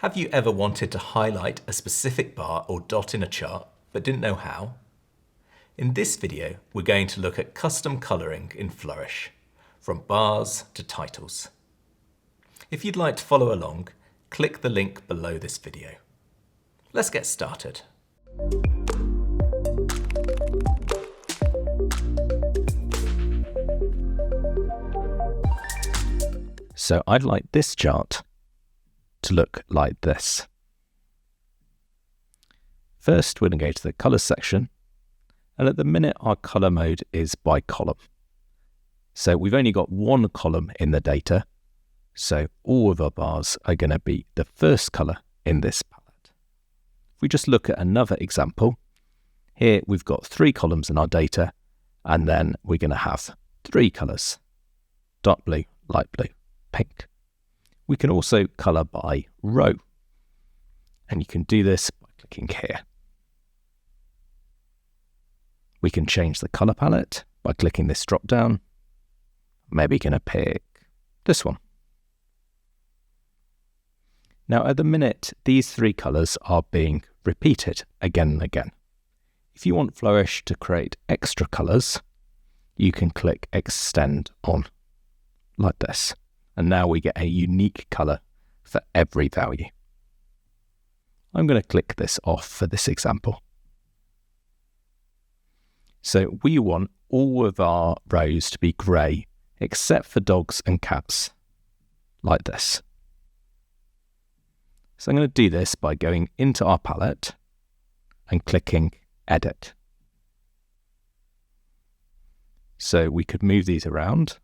Have you ever wanted to highlight a specific bar or dot in a chart but didn't know how? In this video, we're going to look at custom coloring in Flourish, from bars to titles. If you'd like to follow along, click the link below this video. Let's get started. So I'd like this chart to look like this. First, we're going to go to the Colours section, and at the minute our colour mode is by column. So we've only got one column in the data, so all of our bars are going to be the first colour in this palette. If we just look at another example, here we've got 3 columns in our data, and then we're going to have 3 colours: dark blue, light blue, pink. We can also colour by row, and you can do this by clicking here. We can change the colour palette by clicking this drop down. Maybe going to pick this one. Now at the minute, these 3 colours are being repeated again and again. If you want Flourish to create extra colours, you can click extend on like this. And now we get a unique colour for every value. I'm going to click this off for this example. So we want all of our rows to be grey, except for dogs and cats, like this. So I'm going to do this by going into our palette and clicking Edit. So we could move these around,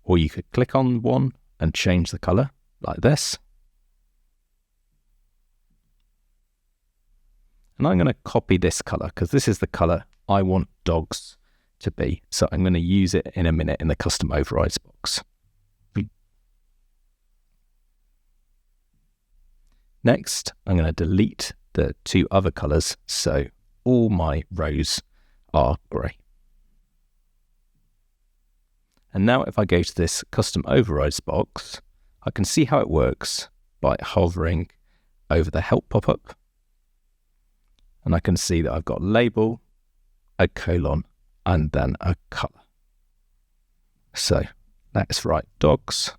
or you could click on one and change the colour, like this. And I'm going to copy this colour, because this is the colour I want dogs to be. So I'm going to use it in a minute in the custom overrides box. Next, I'm going to delete the 2 other colours, so all my rows are grey. And now if I go to this custom overrides box, I can see how it works by hovering over the help pop-up. And I can see that I've got label, a colon, and then a colour. So let's write dogs,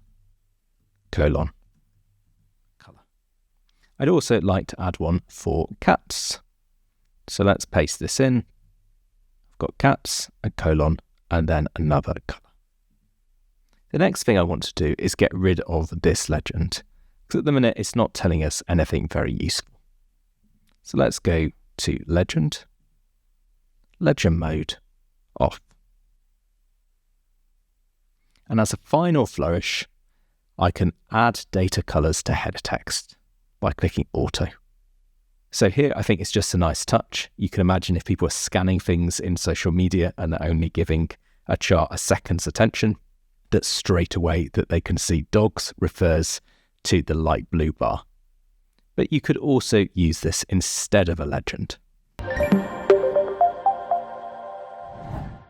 colon, colour. I'd also like to add one for cats. So let's paste this in. I've got cats, a colon, and then another colour. The next thing I want to do is get rid of this legend, because at the minute it's not telling us anything very useful. So let's go to legend mode off. And as a final flourish, I can add data colours to header text by clicking auto. So here I think it's just a nice touch. You can imagine if people are scanning things in social media and they're only giving a chart a second's attention, that straight away that they can see dogs refers to the light blue bar. But you could also use this instead of a legend.